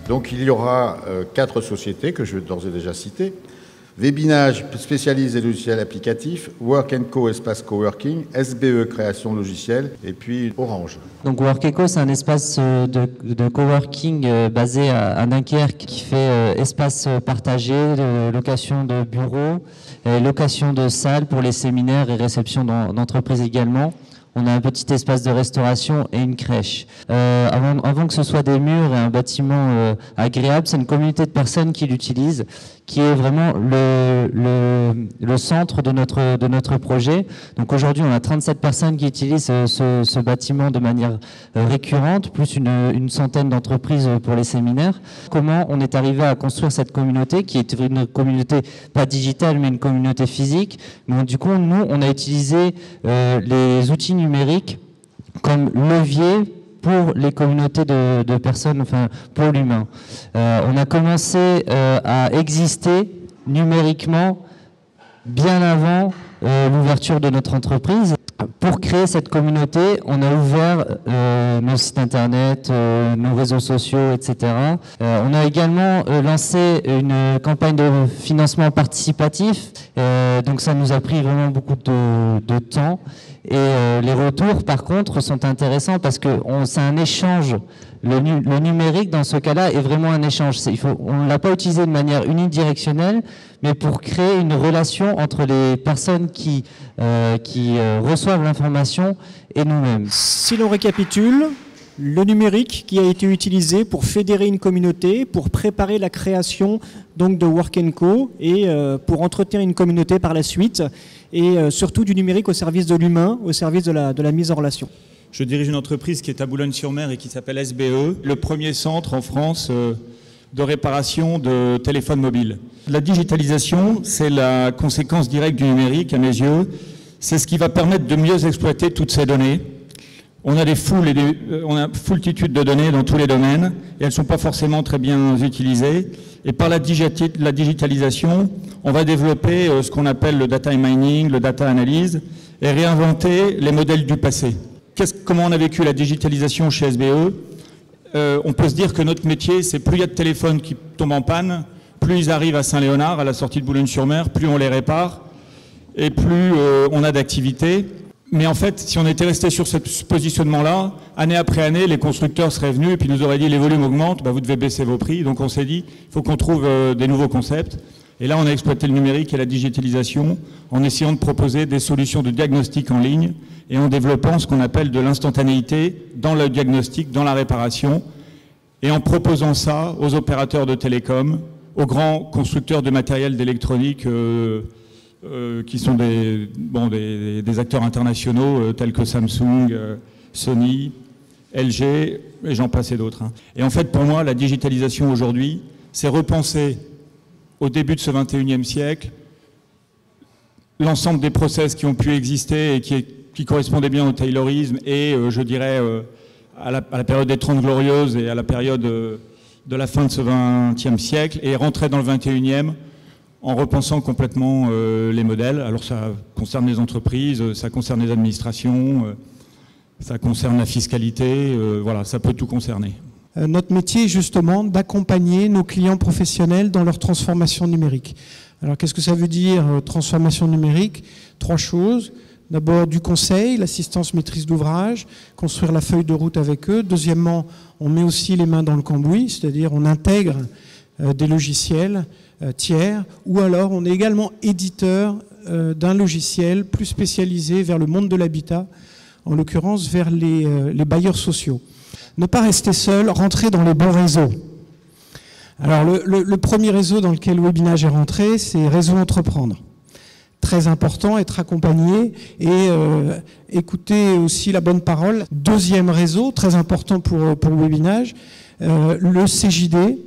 Donc il y aura 4 sociétés que je vais d'ores et déjà citer. Webinage, spécialisé logiciels applicatifs, Work & Co, espace coworking, SBE, création logicielle, et puis Orange. Donc Work & Co, c'est un espace de coworking basé à Dunkerque qui fait espace partagé, location de bureaux, location de salles pour les séminaires et réception d'entreprises également. On a un petit espace de restauration et une crèche. Avant que ce soit des murs et un bâtiment agréable, c'est une communauté de personnes qui l'utilisent, qui est vraiment le centre de notre projet. Donc aujourd'hui, on a 37 personnes qui utilisent ce bâtiment de manière récurrente, plus une centaine d'entreprises pour les séminaires. Comment on est arrivé à construire cette communauté, qui est une communauté pas digitale, mais une communauté physique. Donc, du coup, nous, on a utilisé les outils numériques comme levier pour les communautés de personnes, enfin pour l'humain. On a commencé à exister numériquement bien avant l'ouverture de notre entreprise. Pour créer cette communauté, on a ouvert nos sites internet, nos réseaux sociaux, etc. On a également lancé une campagne de financement participatif, donc ça nous a pris vraiment beaucoup de temps. Et les retours, par contre, sont intéressants parce que c'est un échange. Le numérique, dans ce cas-là, est vraiment un échange. On ne l'a pas utilisé de manière unidirectionnelle, mais pour créer une relation entre les personnes qui reçoivent l'information et nous-mêmes. Si l'on récapitule, le numérique qui a été utilisé pour fédérer une communauté, pour préparer la création donc de Work & Co et pour entretenir une communauté par la suite, et surtout du numérique au service de l'humain, au service de la mise en relation. Je dirige une entreprise qui est à Boulogne-sur-Mer et qui s'appelle SBE, le premier centre en France de réparation de téléphones mobiles. La digitalisation, c'est la conséquence directe du numérique, à mes yeux. C'est ce qui va permettre de mieux exploiter toutes ces données. On a on a foultitude de données dans tous les domaines et elles ne sont pas forcément très bien utilisées. Et par la digitalisation, on va développer ce qu'on appelle le data mining, le data analyse et réinventer les modèles du passé. Comment on a vécu la digitalisation chez SBE? On peut se dire que notre métier, c'est plus il y a de téléphones qui tombent en panne, plus ils arrivent à Saint-Léonard, à la sortie de Boulogne-sur-Mer, plus on les répare et plus on a d'activité. Mais en fait, si on était resté sur ce positionnement-là, année après année, les constructeurs seraient venus et puis nous auraient dit les volumes augmentent, vous devez baisser vos prix. Donc on s'est dit, il faut qu'on trouve des nouveaux concepts. Et là, on a exploité le numérique et la digitalisation en essayant de proposer des solutions de diagnostic en ligne et en développant ce qu'on appelle de l'instantanéité dans le diagnostic, dans la réparation, et en proposant ça aux opérateurs de télécom, aux grands constructeurs de matériel d'électronique qui sont des acteurs internationaux tels que Samsung, Sony, LG, et j'en passe et d'autres. Et en fait, pour moi, la digitalisation aujourd'hui, c'est repenser au début de ce 21e siècle l'ensemble des process qui ont pu exister et qui correspondaient bien au taylorisme et, je dirais, à la période des 30 Glorieuses et à la période de la fin de ce 20e siècle, et rentrer dans le 21e en repensant complètement les modèles. Alors ça concerne les entreprises, ça concerne les administrations, ça concerne la fiscalité, voilà, ça peut tout concerner. Notre métier est justement d'accompagner nos clients professionnels dans leur transformation numérique. Alors qu'est-ce que ça veut dire, transformation numérique? 3 choses. D'abord du conseil, l'assistance maîtrise d'ouvrage, construire la feuille de route avec eux. Deuxièmement, on met aussi les mains dans le cambouis, c'est-à-dire on intègre des logiciels tiers, ou alors on est également éditeur d'un logiciel plus spécialisé vers le monde de l'habitat, en l'occurrence vers les bailleurs sociaux. Ne pas rester seul, rentrer dans les bons réseaux. Alors le premier réseau dans lequel Webinage est rentré, c'est Réseau Entreprendre. Très important, être accompagné et écouter aussi la bonne parole. Deuxième réseau, très important pour Webinage, le CJD,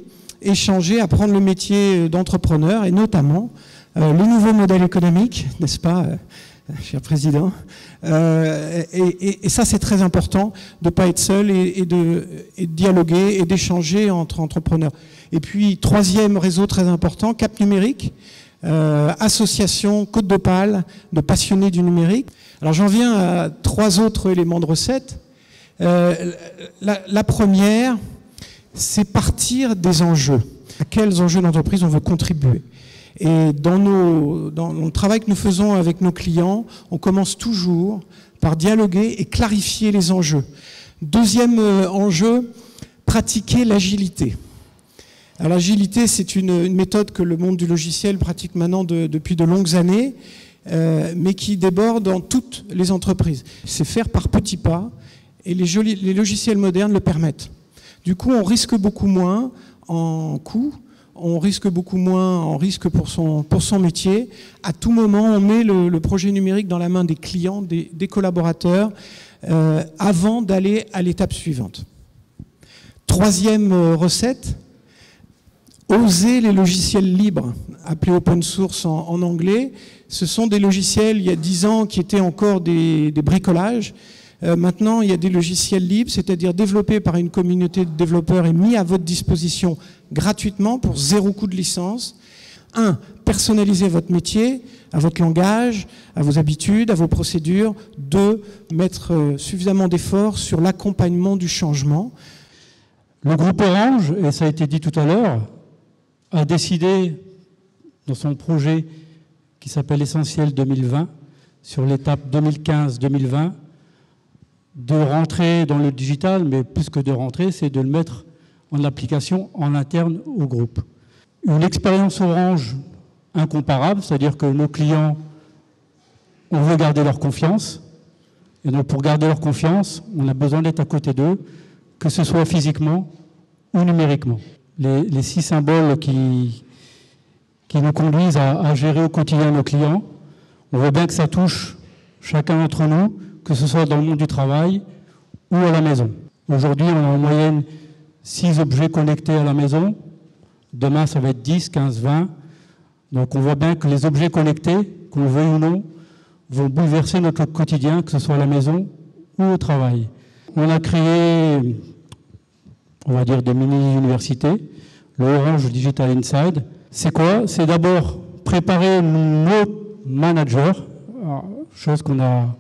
échanger, apprendre le métier d'entrepreneur et notamment le nouveau modèle économique, n'est-ce pas, cher Président, et ça c'est très important de ne pas être seul et de dialoguer et d'échanger entre entrepreneurs. Et puis troisième réseau très important, Cap Numérique, association Côte d'Opale de passionnés du numérique. Alors j'en viens à 3 autres éléments de recette. La première, c'est partir des enjeux. À quels enjeux d'entreprise on veut contribuer. Et dans le travail que nous faisons avec nos clients, on commence toujours par dialoguer et clarifier les enjeux. Deuxième enjeu, pratiquer l'agilité. Alors l'agilité, c'est une méthode que le monde du logiciel pratique maintenant depuis de longues années, mais qui déborde dans toutes les entreprises. C'est faire par petits pas, et les logiciels modernes le permettent. Du coup, on risque beaucoup moins en coûts, on risque beaucoup moins en risque pour son métier. À tout moment, on met le projet numérique dans la main des clients, des collaborateurs, avant d'aller à l'étape suivante. Troisième recette, oser les logiciels libres, appelés open source en anglais. Ce sont des logiciels, il y a 10 ans, qui étaient encore des bricolages. Maintenant, il y a des logiciels libres, c'est-à-dire développés par une communauté de développeurs et mis à votre disposition gratuitement pour 0 coût de licence. 1. Personnaliser votre métier, à votre langage, à vos habitudes, à vos procédures. 2. Mettre suffisamment d'efforts sur l'accompagnement du changement. Le groupe Orange, et ça a été dit tout à l'heure, a décidé dans son projet qui s'appelle Essentiel 2020, sur l'étape 2015-2020, de rentrer dans le digital, mais plus que de rentrer, c'est de le mettre en application en interne au groupe. Une expérience Orange incomparable, c'est-à-dire que nos clients, on veut garder leur confiance, et donc pour garder leur confiance, on a besoin d'être à côté d'eux, que ce soit physiquement ou numériquement. Les 6 symboles qui nous conduisent à gérer au quotidien nos clients, on veut bien que ça touche chacun d'entre nous, que ce soit dans le monde du travail ou à la maison. Aujourd'hui, on a en moyenne 6 objets connectés à la maison. Demain, ça va être 10, 15, 20. Donc on voit bien que les objets connectés, qu'on le veuille ou non, vont bouleverser notre quotidien, que ce soit à la maison ou au travail. On a créé, on va dire, des mini-universités, le Orange Digital Inside. C'est quoi? C'est d'abord préparer nos managers, chose qu'on n'a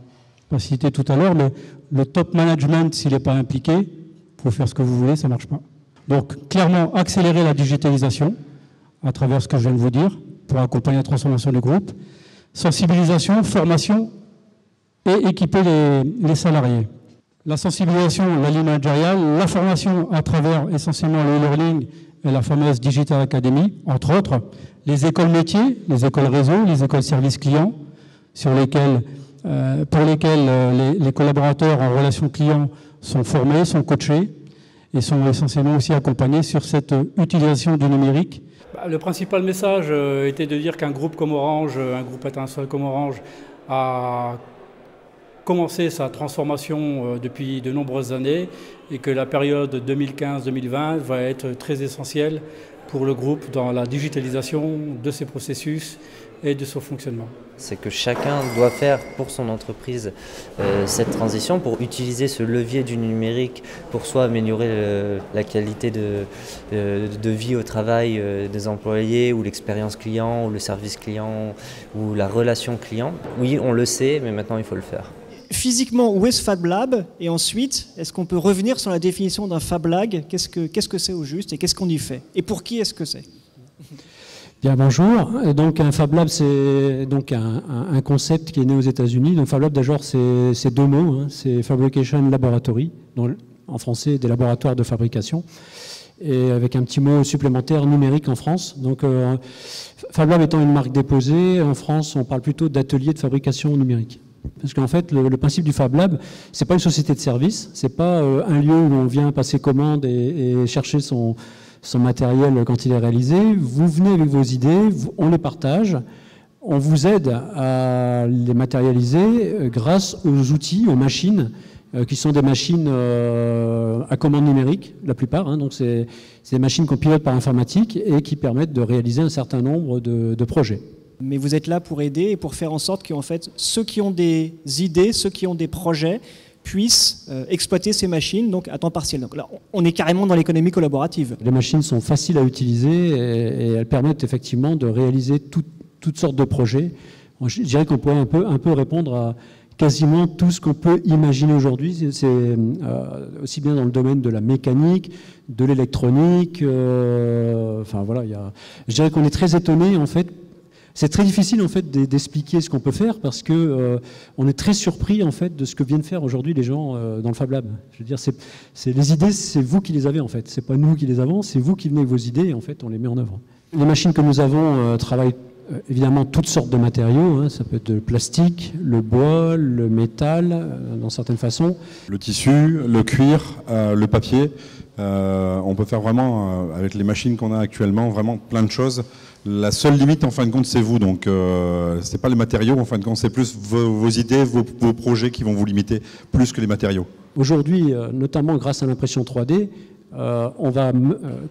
pas citée tout à l'heure, mais le top management, s'il n'est pas impliqué, il faut faire ce que vous voulez, ça ne marche pas. Donc, clairement, accélérer la digitalisation, à travers ce que je viens de vous dire, pour accompagner la transformation du groupe. Sensibilisation, formation et équiper les salariés. La sensibilisation, la ligne managériale, la formation à travers essentiellement le e-learning et la fameuse Digital Academy, entre autres, les écoles métiers, les écoles réseau, les écoles services clients, pour lesquelles les collaborateurs en relation client sont formés, sont coachés et sont essentiellement aussi accompagnés sur cette utilisation du numérique. Le principal message était de dire qu'un groupe comme Orange, un groupe international comme Orange, a commencé sa transformation depuis de nombreuses années et que la période 2015-2020 va être très essentielle pour le groupe dans la digitalisation de ses processus et de son fonctionnement. C'est que chacun doit faire pour son entreprise cette transition, pour utiliser ce levier du numérique pour soit améliorer la qualité de vie au travail des employés, ou l'expérience client, ou le service client, ou la relation client. Oui, on le sait, mais maintenant il faut le faire. Physiquement, où est ce Fab Lab? Et ensuite, est-ce qu'on peut revenir sur la définition d'un Fab Lab? Qu'est-ce que c'est au juste et qu'est-ce qu'on y fait? Et pour qui est-ce que c'est? Bien, bonjour. Donc un Fab Lab, c'est donc un concept qui est né aux États-Unis. Donc Fab Lab, d'abord, c'est 2 mots. Hein. C'est Fabrication Laboratory, donc, en français, des laboratoires de fabrication, et avec un petit mot supplémentaire, numérique en France. Donc Fab Lab étant une marque déposée, en France, on parle plutôt d'atelier de fabrication numérique. Parce qu'en fait, le principe du Fab Lab, c'est pas une société de service, c'est pas un lieu où on vient passer commande et chercher son matériel quand il est réalisé. Vous venez avec vos idées, on les partage, on vous aide à les matérialiser grâce aux outils, aux machines, qui sont des machines à commande numérique, la plupart. Hein, donc c'est des machines qu'on pilote par informatique et qui permettent de réaliser un certain nombre de projets. Mais vous êtes là pour aider et pour faire en sorte qu'en fait, ceux qui ont des idées, ceux qui ont des projets, puissent exploiter ces machines donc à temps partiel. Donc là, on est carrément dans l'économie collaborative. Les machines sont faciles à utiliser et elles permettent effectivement de réaliser toutes sortes de projets. Je dirais qu'on pourrait un peu répondre à quasiment tout ce qu'on peut imaginer aujourd'hui. C'est aussi bien dans le domaine de la mécanique, de l'électronique. Enfin voilà, je dirais qu'on est très étonné en fait. C'est très difficile en fait d'expliquer ce qu'on peut faire parce que on est très surpris en fait de ce que viennent faire aujourd'hui les gens dans le Fab Lab. Je veux dire, les idées, c'est vous qui les avez en fait. C'est pas nous qui les avons, c'est vous qui venez avec vos idées et en fait on les met en œuvre. Les machines que nous avons travaillent évidemment toutes sortes de matériaux, hein. Ça peut être le plastique, le bois, le métal, dans certaines façons. Le tissu, le cuir, le papier. On peut faire vraiment, avec les machines qu'on a actuellement, vraiment plein de choses. La seule limite, en fin de compte, c'est vous. Donc, c'est pas les matériaux, en fin de compte, c'est plus vos idées, vos projets qui vont vous limiter plus que les matériaux. Aujourd'hui, notamment grâce à l'impression 3D, on va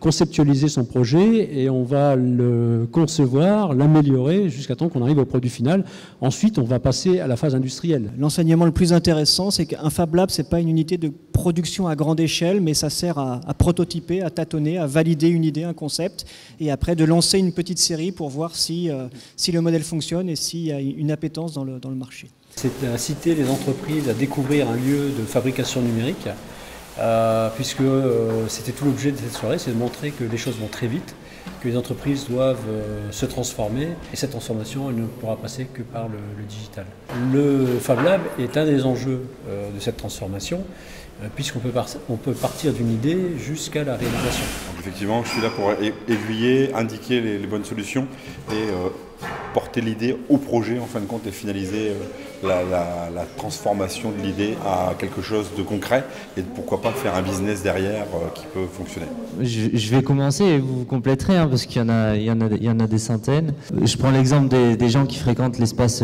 conceptualiser son projet et on va le concevoir, l'améliorer jusqu'à temps qu'on arrive au produit final. Ensuite, on va passer à la phase industrielle. L'enseignement le plus intéressant, c'est qu'un Fab Lab, ce n'est pas une unité de production à grande échelle, mais ça sert à prototyper, à tâtonner, à valider une idée, un concept, et après de lancer une petite série pour voir si le modèle fonctionne et s'il y a une appétence dans le marché. C'est inciter les entreprises à découvrir un lieu de fabrication numérique, puisque c'était tout l'objet de cette soirée, c'est de montrer que les choses vont très vite, que les entreprises doivent se transformer, et cette transformation elle ne pourra passer que par le digital. Le Fab Lab est un des enjeux de cette transformation, puisqu'on peut partir d'une idée jusqu'à la réalisation. Donc effectivement, je suis là pour aiguiller, indiquer les bonnes solutions et porter l'idée au projet en fin de compte et finaliser la transformation de l'idée à quelque chose de concret et pourquoi pas faire un business derrière qui peut fonctionner. Je vais commencer et vous compléterez hein, parce qu'il y en a des centaines. Je prends l'exemple des gens qui fréquentent l'espace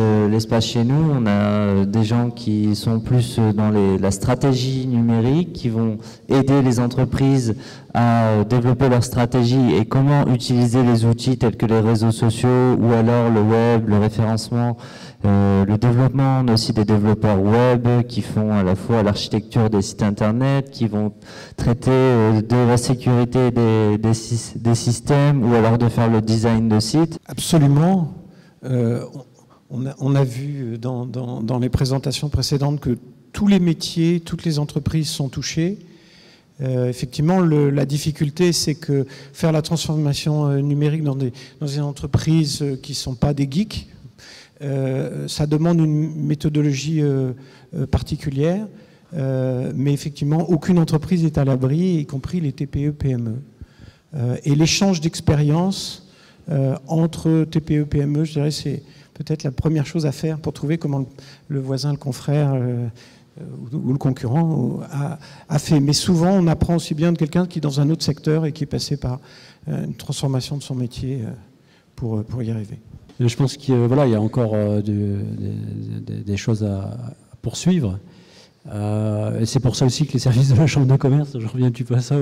chez nous. On a des gens qui sont plus dans la stratégie numérique, qui vont aider les entreprises à développer leur stratégie et comment utiliser les outils tels que les réseaux sociaux ou alors le web, le référencement, le développement. On a aussi des développeurs web qui font à la fois l'architecture des sites internet, qui vont traiter de la sécurité des systèmes ou alors de faire le design de sites. Absolument. On a vu dans les présentations précédentes que tous les métiers, toutes les entreprises sont touchées. Effectivement, la difficulté, c'est que faire la transformation numérique dans des entreprises qui ne sont pas des geeks, ça demande une méthodologie particulière, mais effectivement, aucune entreprise n'est à l'abri, y compris les TPE, PME. Et l'échange d'expérience entre TPE, PME, je dirais, c'est peut-être la première chose à faire pour trouver comment le voisin, le confrère ou le concurrent a fait. Mais souvent, on apprend aussi bien de quelqu'un qui est dans un autre secteur et qui est passé par une transformation de son métier pour y arriver. Je pense qu'il y a encore des choses à poursuivre. Et c'est pour ça aussi que les services de la Chambre de commerce, je reviens un petit peu à ça,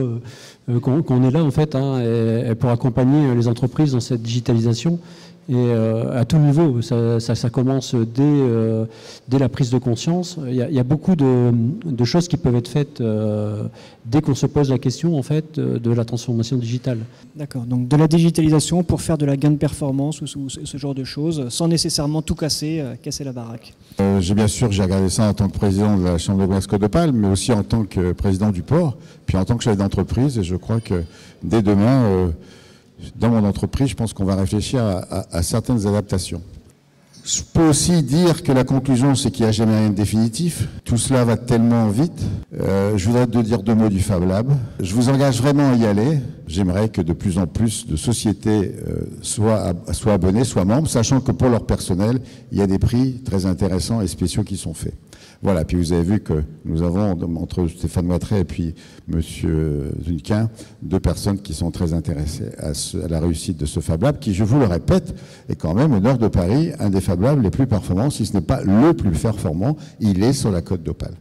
qu'on est là en fait, hein, et pour accompagner les entreprises dans cette digitalisation. Et à tout niveau, ça commence dès la prise de conscience. Il y a beaucoup de choses qui peuvent être faites dès qu'on se pose la question en fait de la transformation digitale. D'accord, donc de la digitalisation pour faire de la gain de performance ou ce genre de choses, sans nécessairement tout casser la baraque. J'ai regardé ça en tant que président de la Chambre de commerce Côte d'Opale, mais aussi en tant que président du port, puis en tant que chef d'entreprise. Et je crois que dès demain, dans mon entreprise, je pense qu'on va réfléchir à certaines adaptations. Je peux aussi dire que la conclusion, c'est qu'il n'y a jamais rien de définitif. Tout cela va tellement vite. Je voudrais te dire 2 mots du Fab Lab. Je vous engage vraiment à y aller. J'aimerais que de plus en plus de sociétés soient abonnées, soient membres, sachant que pour leur personnel, il y a des prix très intéressants et spéciaux qui sont faits. Voilà, puis vous avez vu que nous avons, entre Stéphane Moitret et puis M. Zunquin, 2 personnes qui sont très intéressées à la réussite de ce Fab Lab, qui, je vous le répète, est quand même au nord de Paris, un des Fab Labs les plus performants, si ce n'est pas le plus performant. Il est sur la Côte d'Opale.